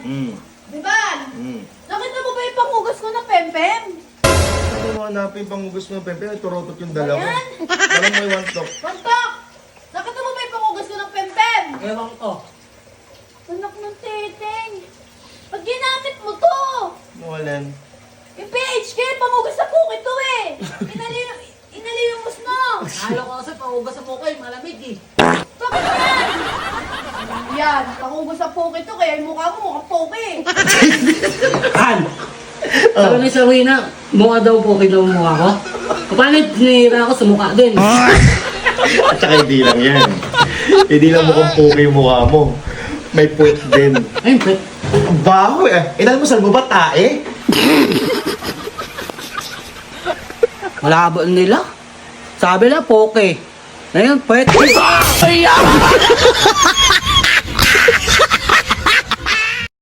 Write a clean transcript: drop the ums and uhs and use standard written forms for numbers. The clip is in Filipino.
Diba? Nakita mo ba yung pangugas ko ng pempem? Ano mo hanapin pang hugas mo, Pepe? Turotot yung dalawa. Ayan. Alam mo yung one stop. Pantok! Nakita mo ba yung pangugas ko ng pempem? Ewan ko. Anak ng teteng. Pag ginamit mo to, Mawalan. yung PHK, pangugas sa puki to eh. Inalimos mo. Halo ko kasi paugas sa mukha, malamig eh. Bakit yan? Yan, pangugas sa puki to, kaya yung mukha mo mukhang puki. Han! Sabi ni Sarina, mukha daw po daw mukha ko. Paano tinira ako sa mukha din? At saka hindi lang yan. Hindi lang mukhang puki yung mukha mo. May puwet din. Ayun, pet. Ang baho eh. Inalmusal mo ba tae? Malabo nila. Sabi na, poke. Ngayon, pet.